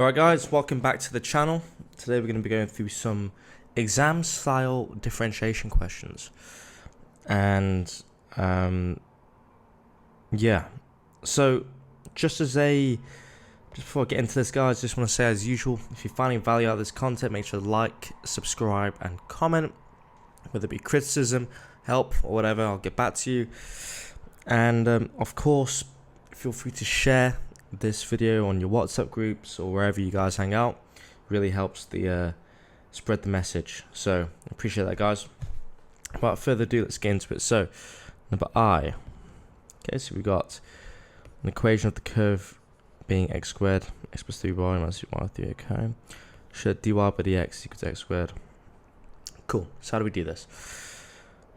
Alright guys, welcome back to the channel. Today we're going to be going through some exam style differentiation questions. And yeah, so just before I get into this guys, just want to say as usual, if you're finding value out of this content, make sure to like, subscribe and comment, whether it be criticism, help or whatever. I'll get back to you. And of course, feel free to share this video on your WhatsApp groups or wherever you guys hang out. Really helps the spread the message, so appreciate that guys. Without further ado, let's get into it. So number I, okay, so we got an equation of the curve being x squared, x plus 3y minus y 3, okay, should dy by dx equals x squared. Cool. So how do we do this?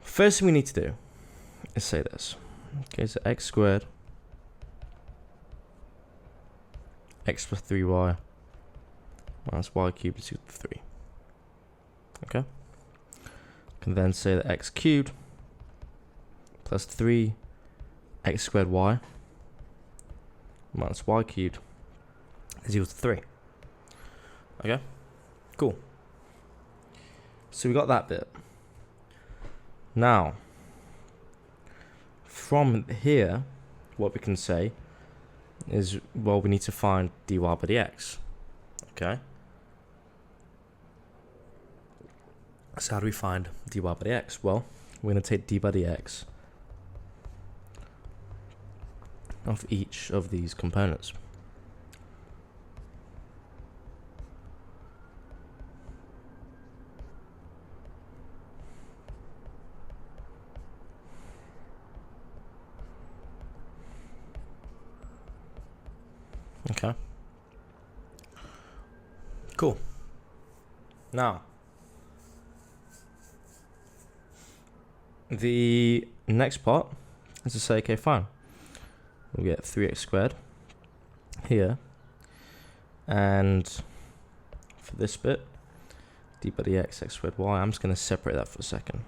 First thing we need to do is say this, okay, so x squared x plus 3y minus y cubed is equal to 3. Okay? Can then say that x cubed plus 3 x squared y minus y cubed is equal to 3. Okay? Cool. So we got that bit. Now, from here, what we can say is, well, we need to find dy by dx. Okay? So how do we find dy by dx? Well, we're going to take d by dx of each of these components. Okay. Cool. Now, the next part is to say, okay, fine. We'll get 3x squared here. And for this bit, d by dx x squared y, I'm just going to separate that for a second.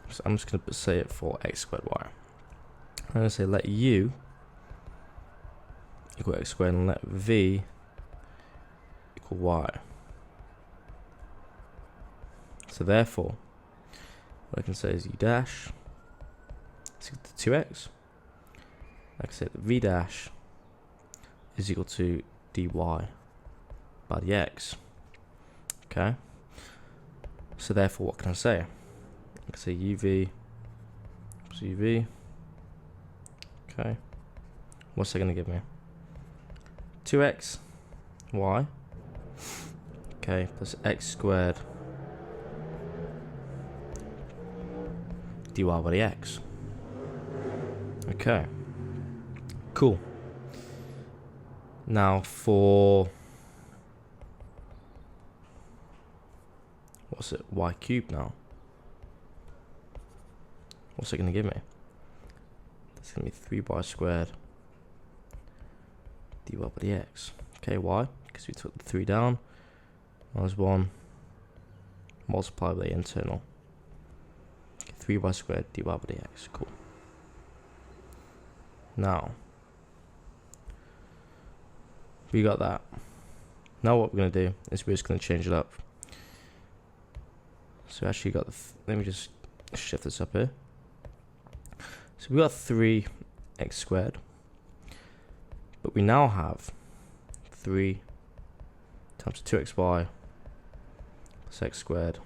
So I'm just going to say it for x squared y. I'm going to say let u equal x squared and let v equal y. So therefore, what I can say is u dash is equal to 2x. I can say that v dash is equal to dy by dx. Okay. So therefore, what can I say? I can say uv equals uv. Okay. What's that going to give me? 2x y, okay, plus x squared dy by dx. Okay, cool. Now for what's it, y cubed now? What's it going to give me? That's going to be 3y squared dy by dx. Okay, why? Because we took the 3 down, minus 1, multiplied by the internal. Okay, 3y squared dy by dx. Cool. Now, we got that. Now what we're going to do is we're just going to change it up. So we actually got the, let me just shift this up here. So we got 3x squared. But we now have 3 times 2xy plus x squared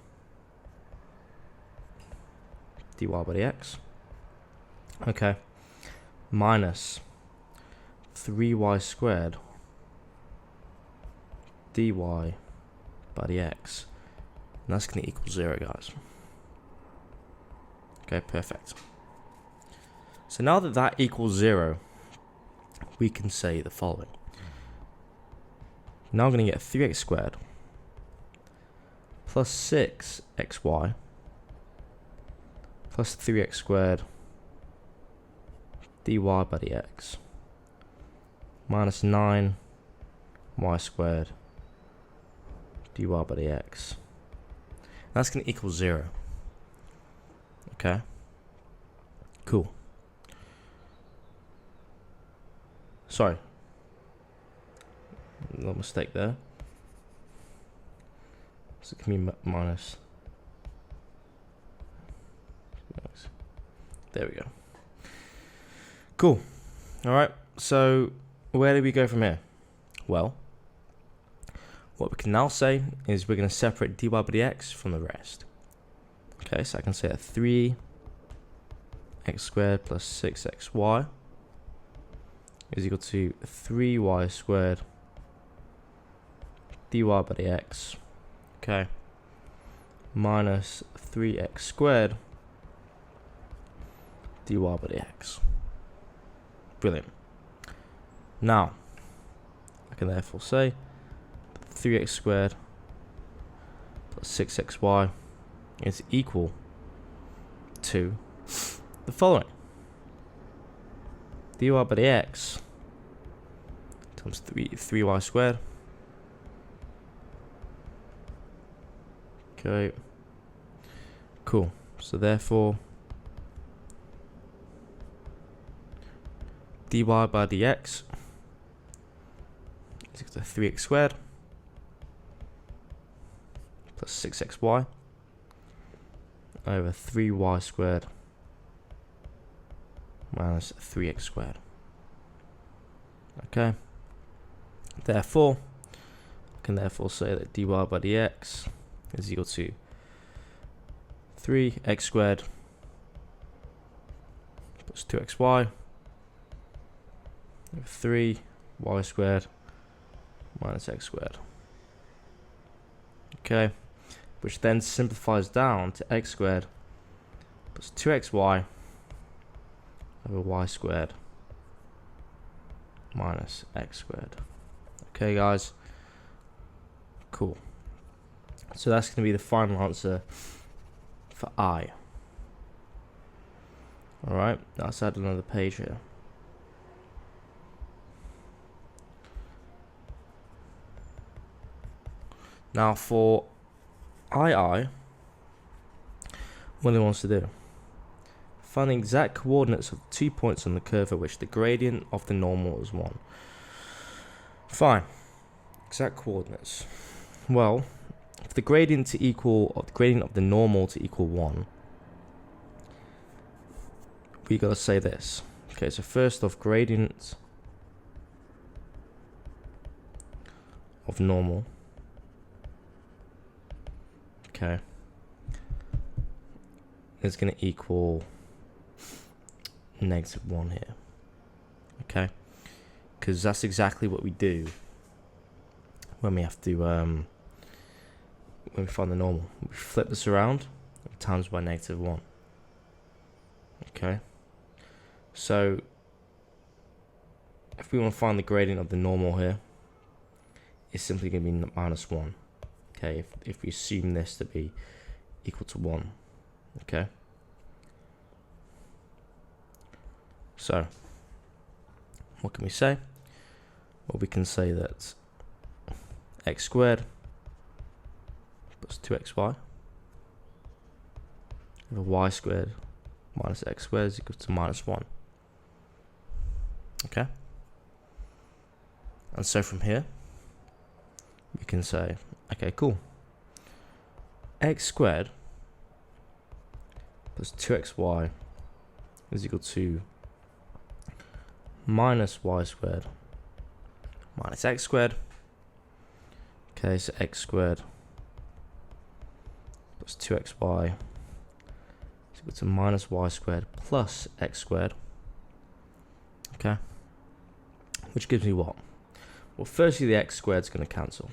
dy by dx. Okay. Minus 3y squared dy by dx. And that's going to equal 0, guys. Okay, perfect. So now that that equals 0, we can say the following. Now I'm going to get 3x squared plus 6xy plus 3x squared dy by dx minus 9y squared dy by dx. That's going to equal 0. Okay. Cool. Sorry. little mistake there. So it can be minus. There we go. Cool. All right. So where do we go from here? Well, what we can now say is we're going to separate dy by dx from the rest. Okay, so I can say that 3x squared plus 6xy is equal to 3y squared dy by dx, okay, minus 3x squared dy by dx. Brilliant. Now, I can therefore say 3x squared plus 6xy is equal to the following. dy by dx times 3y squared. Okay. Cool. So therefore, dy by dx is equal to 3x squared plus 6xy over 3y squared minus 3x squared. Okay. Therefore, I can therefore say that dy by dx is equal to 3x squared plus 2xy over 3y squared minus x squared. Okay, which then simplifies down to x squared plus 2xy over y squared minus x squared. Okay, guys. Cool. So that's going to be the final answer for I. Alright, let's add another page here. Now for II, what it wants to do, find the exact coordinates of 2 points on the curve at which the gradient of the normal is 1. Fine. Exact coordinates. Well, for the gradient to equal, or the gradient of the normal to equal 1, we gotta say this. Okay, so first off, gradient of normal, okay, is gonna equal -1 here. Okay, because that's exactly what we do when we have to when we find the normal. We flip this around times by -1. Okay, so if we want to find the gradient of the normal here, it's simply going to be -1. Okay, if we assume this to be equal to 1. Okay, so what can we say? Well, we can say that x squared plus 2xy over y squared minus x squared is equal to -1. Okay, and so from here we can say, okay, cool, x squared plus 2xy is equal to minus y squared minus x squared. Okay, so x squared plus 2xy is equal to minus y squared plus x squared. Okay, which gives me what? Well, firstly, the x squared is going to cancel.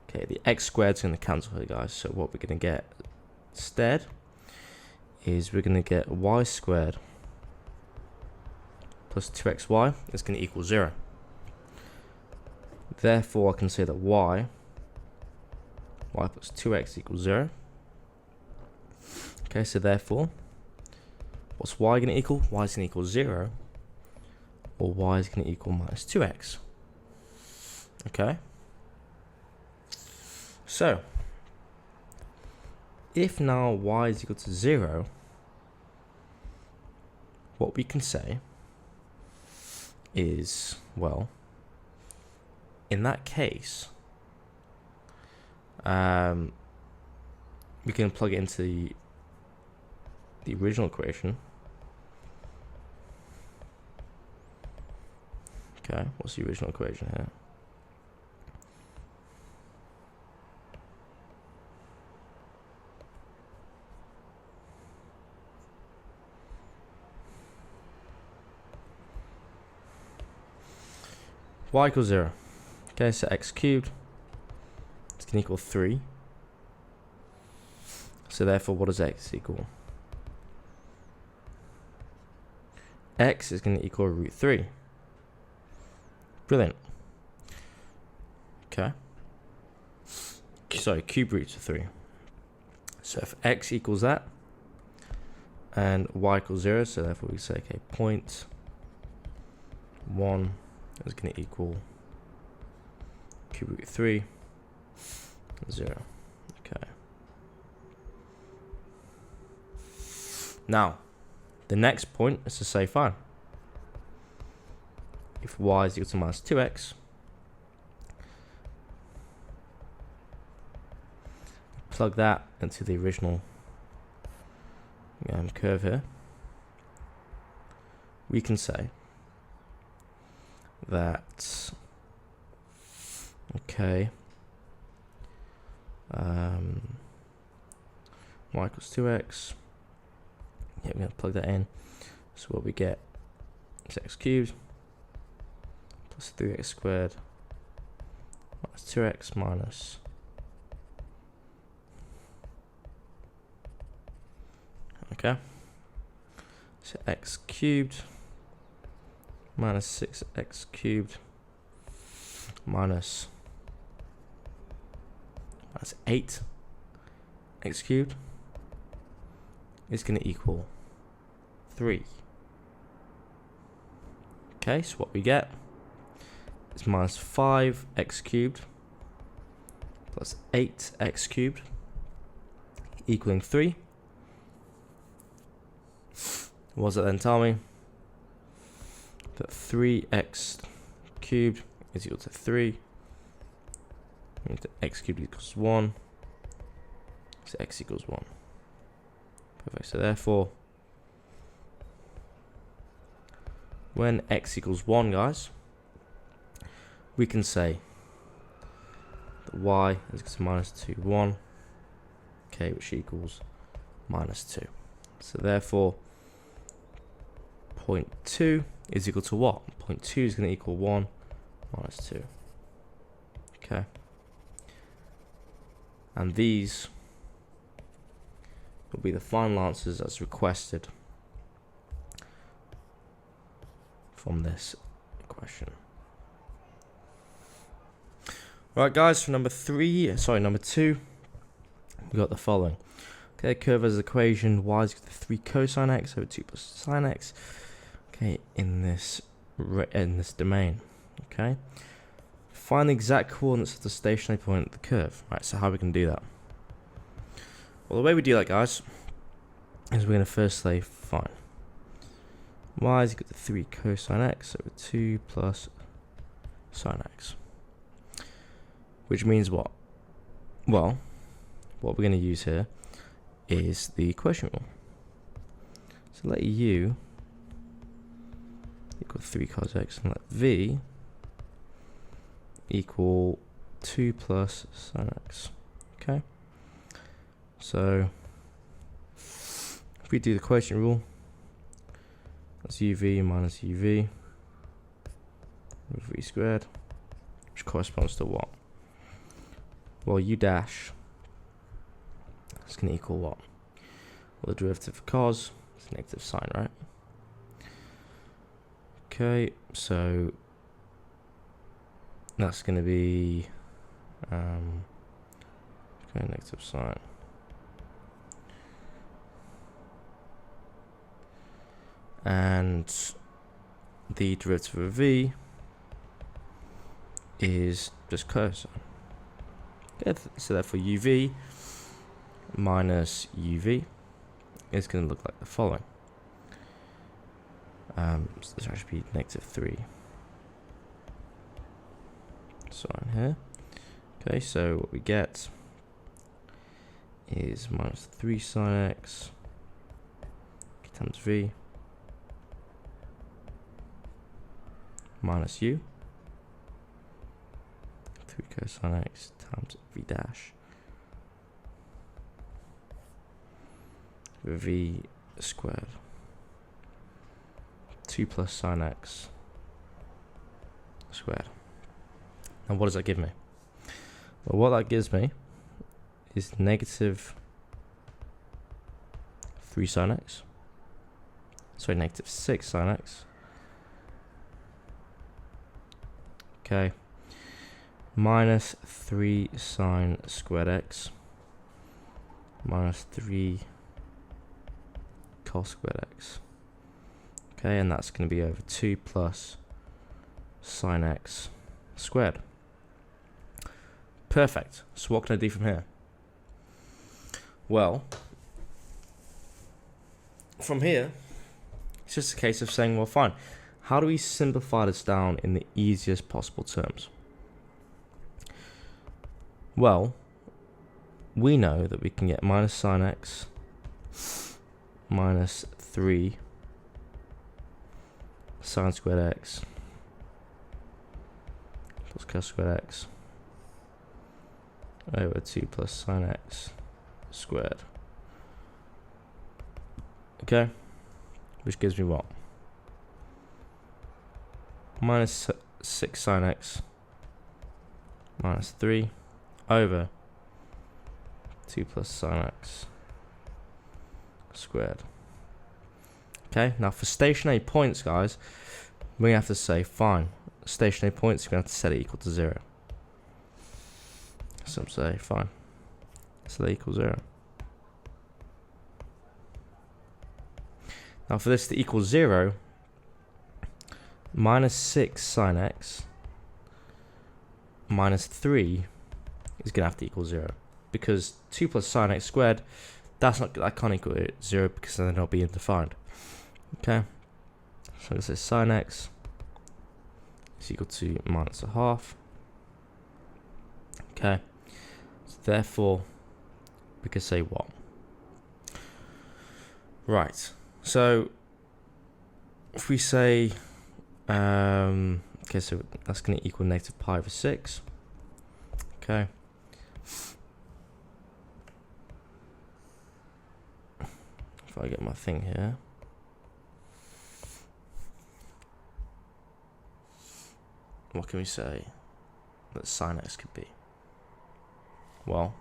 Okay, the x squared is going to cancel here, guys. So what we're going to get instead is we're going to get y squared plus 2xy is going to equal 0. Therefore, I can say that y plus 2x equals 0. Okay, so therefore, what's y going to equal? Y is going to equal 0, or y is going to equal minus 2x. Okay, so if now y is equal to 0, what we can say is, well, in that case, we can plug it into the original equation. Okay, what's the original equation here? Y equals 0. Okay, so x cubed is going to equal 3. So therefore, what does x equal? X is going to equal root 3. Brilliant. Okay. Sorry, cube roots of 3. So if x equals that, and y equals 0, so therefore we say, okay, 0.1 is going to equal cube root 3, 0. Okay. Now, the next point is to say, fine, if y is equal to minus 2x, plug that into the original curve here, we can say that, okay, y equals 2x, yeah, we're going to plug that in, so what we get is x cubed plus 3x squared minus 2x minus okay, so x cubed minus 6x cubed minus 8 x cubed is going to equal 3. Okay, so what we get is minus 5x cubed plus 8x cubed equaling 3. What does it then tell me? That 3x cubed is equal to 3. X cubed equals 1. So x equals 1. Perfect. So therefore, when x equals 1, guys, we can say that y is equal to minus 2, 1. Okay, which equals minus 2. So therefore, 0.2 is equal to what? 0.2 is going to equal 1 minus 2. Okay. And these will be the final answers as requested from this question. Right, guys, for number 2, we got the following. Okay, curve has equation y is equal to 3 cosine x over 2 plus sine x. Okay, in this domain. Okay, find the exact coordinates of the stationary point of the curve. Right, so how are we can do that? Well, the way we do that, guys, is we're going to first say, fine, y is equal to 3 cosine x over 2 plus sine x. Which means what? Well, what we're going to use here is the quotient rule. So let u equal 3 cos x and let v equal 2 plus sine x. Okay, so if we do the quotient rule, that's uv minus uv over v squared, which corresponds to what? Well, u dash is going to equal what? Well, the derivative of cos is negative sine, right? Okay, so that's going to be negative sine. And the derivative of v is just cosine. Okay, so therefore uv minus uv is going to look like the following. So this should be negative 3 sign here. Okay, so what we get is minus 3 sine x times v minus u 3 cosine x times v dash v squared 2 plus sine x squared. And what does that give me? Well, what that gives me is negative 3 sine x, sorry, negative 6 sine x, okay, minus 3 sine squared x minus 3 cos squared x. Okay, and that's going to be over 2 plus sine x squared. Perfect. So what can I do from here? Well, from here, it's just a case of saying, well, fine, how do we simplify this down in the easiest possible terms? Well, we know that we can get minus sine x minus 3 sine squared x plus cos squared x over 2 plus sine x squared. Okay, which gives me what? Minus 6 sine x minus 3 over 2 plus sine x squared. Okay, now for stationary points, guys, we have to say, fine, stationary points, we're going to have to set it equal to 0. Some say, fine, so that equals 0. Now for this to equal 0, minus 6 sine x minus 3 is going to have to equal 0. Because 2 plus sine x squared, that can't equal 0 because then it'll be undefined. Okay, so I'm going to say sine x is equal to minus a half. Okay, so therefore we can say what? Right, so if we say, okay, so that's going to equal negative pi over 6. Okay. If I get my thing here. What can we say that sine x could be? Well,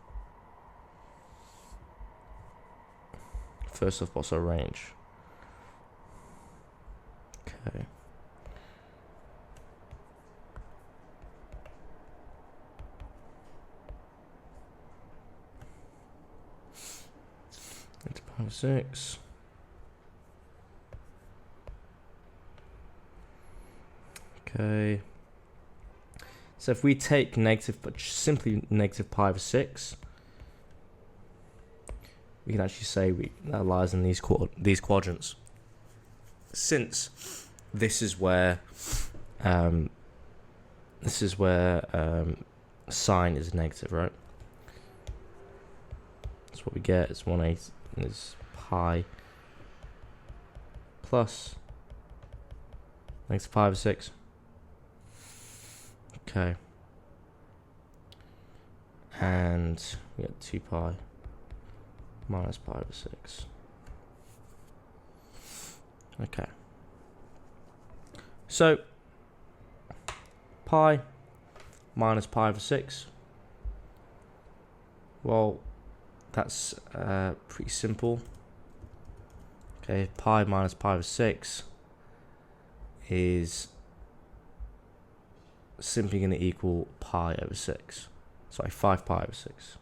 first off, what's our range? Okay. Into pi over 6. Okay. So if we take simply negative pi over 6, we can actually say that lies in these quadrants. Since this is where sine is negative, right? That's what we get. It's 1/8 is pi plus negative pi over 6. Okay, and we get 2 pi minus pi over 6. Okay, so pi minus pi over 6, well, that's pretty simple. Okay, pi minus pi over 6 is simply going to equal pi over 6. Sorry, 5 pi over 6.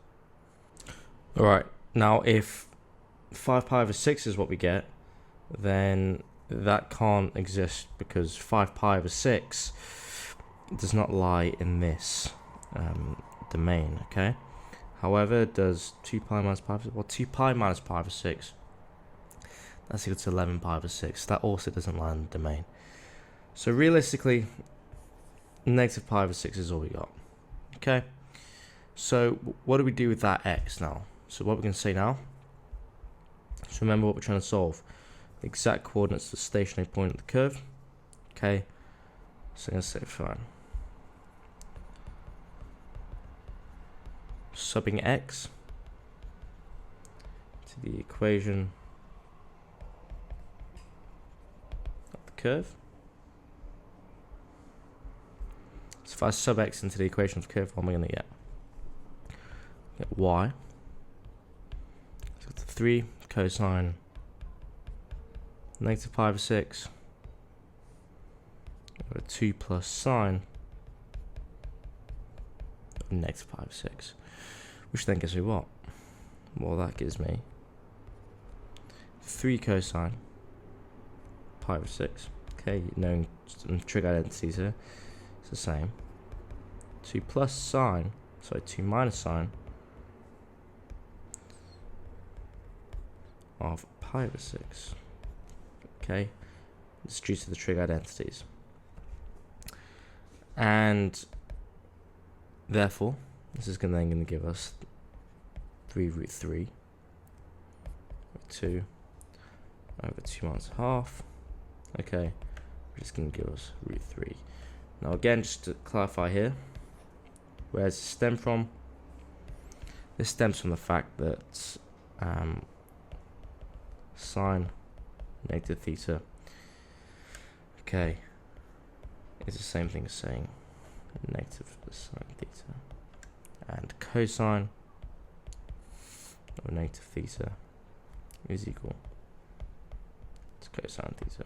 Alright, now if 5 pi over 6 is what we get, then that can't exist because 5 pi over 6 does not lie in this domain, okay? However, does 2 pi minus pi over 6, well, 2 pi minus pi over 6, that's equal to 11 pi over 6. That also doesn't lie in the domain. So realistically, negative pi over 6 is all we got. Okay, so what do we do with that x now? So what we're going to say now, so remember what we're trying to solve. The exact coordinates of the stationary point of the curve. Okay, so I'm going to say fine. Subbing x to the equation of the curve. So if I sub x into the equation of the curve, what am I going to get? Get y. So it's 3 cosine negative pi over 6 over 2 plus sine of negative pi over 6. Which then gives me what? Well, that gives me 3 cosine pi over 6. Okay, knowing trig identities here, it's the same. 2 plus sine, sorry, 2 minus sine of pi over 6. Okay, it's due to the trig identities. And therefore, this is then going to give us 3 root 3 over 2 over 2 minus half. Okay, which is going to give us root 3. Now again, just to clarify here, where does this stem from? This stems from the fact that sine negative theta, okay, is the same thing as saying negative sine theta, and cosine of negative theta is equal to cosine theta.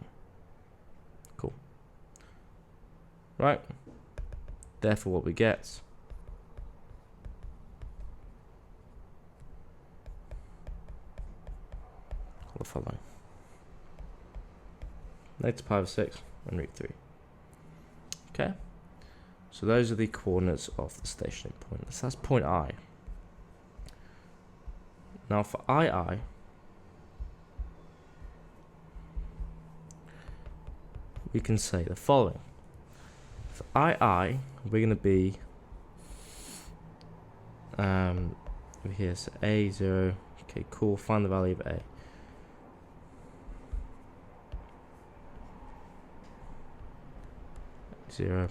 Cool. Right. Therefore, what we get the following: negative pi over 6 and root 3. Okay, so those are the coordinates of the stationary point. So that's point I. Now for II, we can say the following. For II, we're going to be over here, so A0. Okay, cool. Find the value of A. Zero.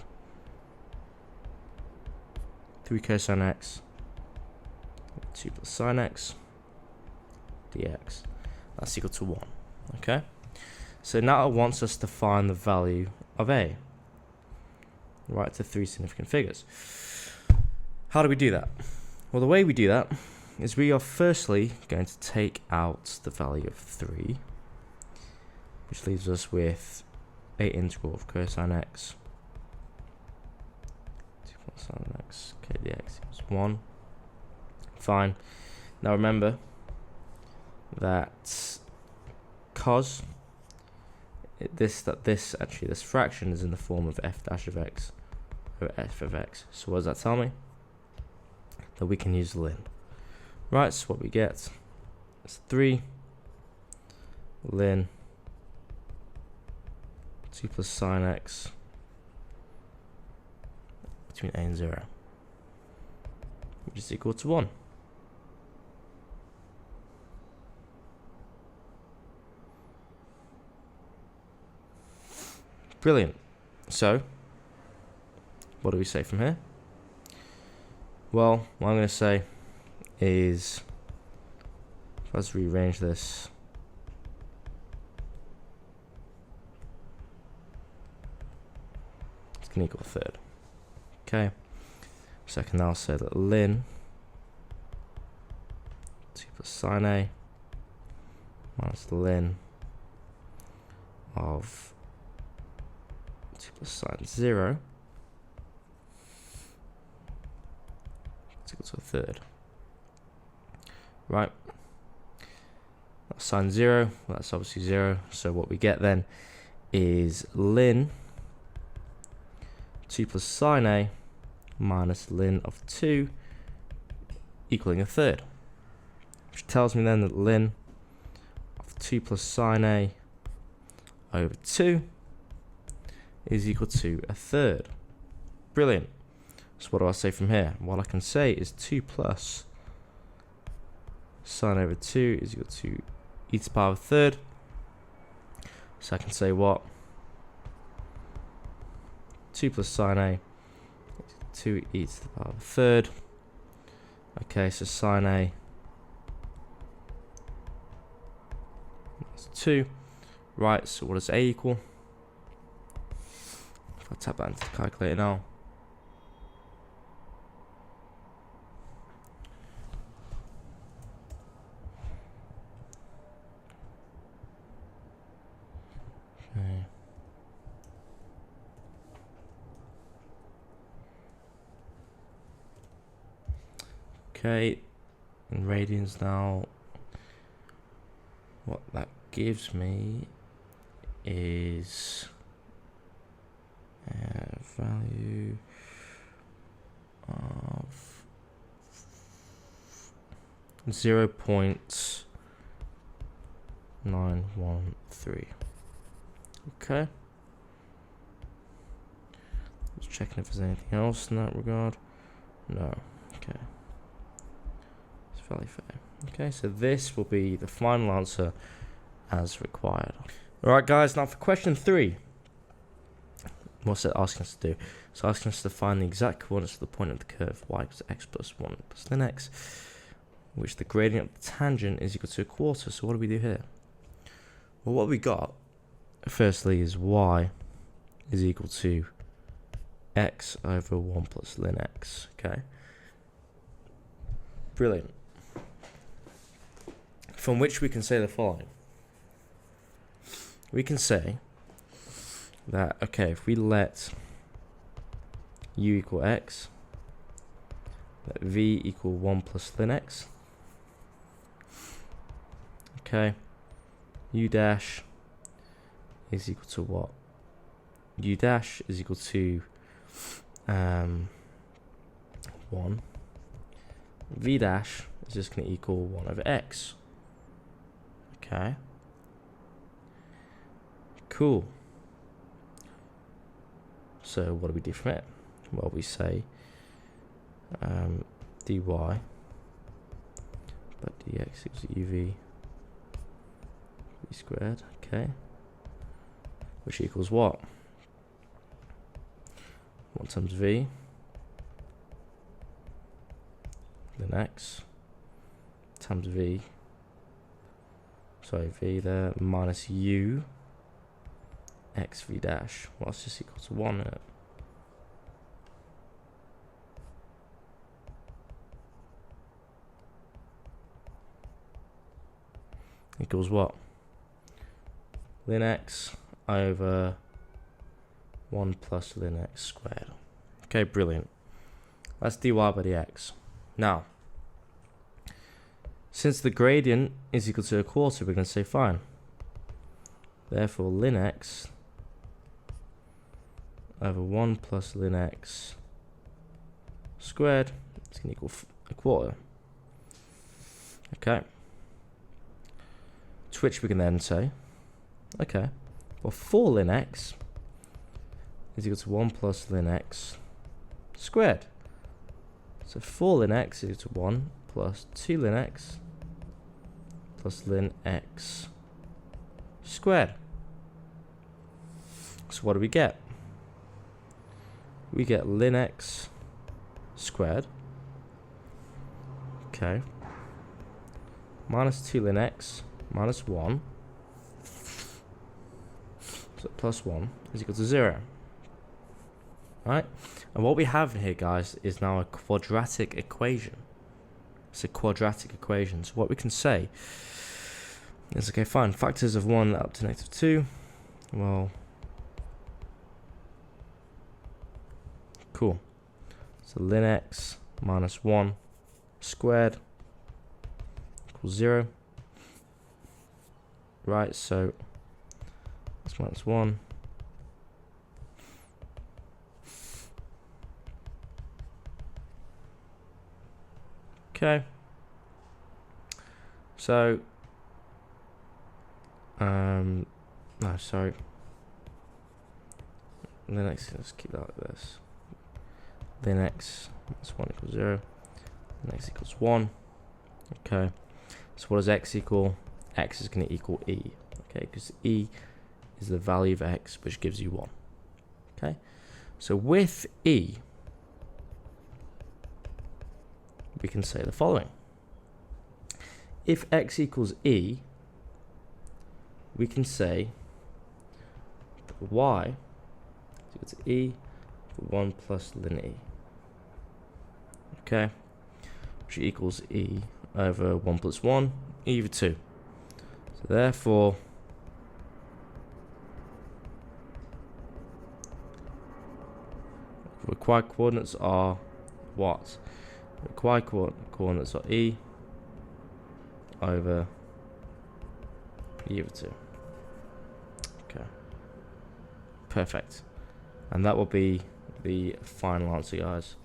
3 cosine x, 2 plus sine x, dx. That's equal to 1. Okay? So now it wants us to find the value of A. Right to 3 significant figures. How do we do that? Well, the way we do that is we are firstly going to take out the value of 3, which leaves us with a integral of cosine x, 2 plus sine x, okay, dx equals 1. Fine. Now remember that cos this fraction is in the form of f dash of x over f of x. So what does that tell me? That we can use ln. Right, so what we get is 3 ln 2 plus sine x between a and 0, which is equal to 1. Brilliant. So, what do we say from here? Well, what I'm going to say is, let's rearrange this. It's going to equal a third. Okay. So I can now say that ln 2 plus sine A minus ln of 2 plus sine 0 is equal to a third. Right. That's sine 0. Well, that's obviously 0. So what we get then is ln 2 plus sine A minus ln of 2 equaling a third. Which tells me then that ln of 2 plus sine A over 2 is equal to a third. Brilliant. So what do I say from here? What I can say is 2 plus sine over 2 is equal to e to the power of a third. So I can say what? 2 plus sine A, 2 e to the power of a third. Okay, so sine A is 2. Right, so what does A equal? If I tap that into the calculator now. Okay. Okay, in radians now, what that gives me is value of 0.913. Okay. Just checking if there's anything else in that regard. No. Okay. It's fairly fair. Okay, so this will be the final answer as required. Alright guys, now for question 3. What's it asking us to do? It's asking us to find the exact coordinates of the point of the curve y equals x plus 1 plus ln x, which the gradient of the tangent is equal to a quarter. So what do we do here? Well, what we got, firstly, is y is equal to x over 1 plus ln x. Okay. Brilliant. From which we can say the following. We can say that, okay, if we let u equal x, let v equal 1 plus ln x, okay, u dash is equal to what? U dash is equal to 1. V dash is just going to equal 1 over x. Okay. Cool. So what do we do from it? Well, we say dy but dx equals uv v squared. Okay. Which equals what? 1 times v ln x times v, sorry, v there, minus u x v dash. Well, it's just equal to 1 in it. Equals what? Ln x over 1 plus ln x squared. Okay, brilliant. That's dy by dx. Now, since the gradient is equal to a quarter, we're going to say fine. Therefore, ln x over 1 plus ln x squared is going to equal a quarter. Okay. To which we can then say, okay, well, 4 ln x is equal to 1 plus ln x squared. So 4 ln x is equal to 1 plus 2 ln x plus ln x squared. So what do we get? We get ln x squared, okay, minus 2 ln x minus 1, so plus 1 is equal to 0. Right? And what we have here, guys, is now a quadratic equation. It's a quadratic equation. So what we can say is, okay, fine, factors of 1 up to negative 2. Well, cool. So ln x minus 1 squared equals 0. Right, so that's minus 1. Okay. So, no, sorry. Ln x, let's keep that like this. then x minus 1 equals 0, and x equals 1. Okay, so what does x equal? X is going to equal e, okay, because e is the value of x, which gives you 1. Okay, so with e, we can say the following. If x equals e, we can say that y is equal to e for 1 plus ln e. Okay, which equals e over 1 plus 1, e over 2. So therefore, required coordinates are what? Required coordinates are e over e over 2. Okay, perfect. And that will be the final answer, guys,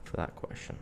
for that question.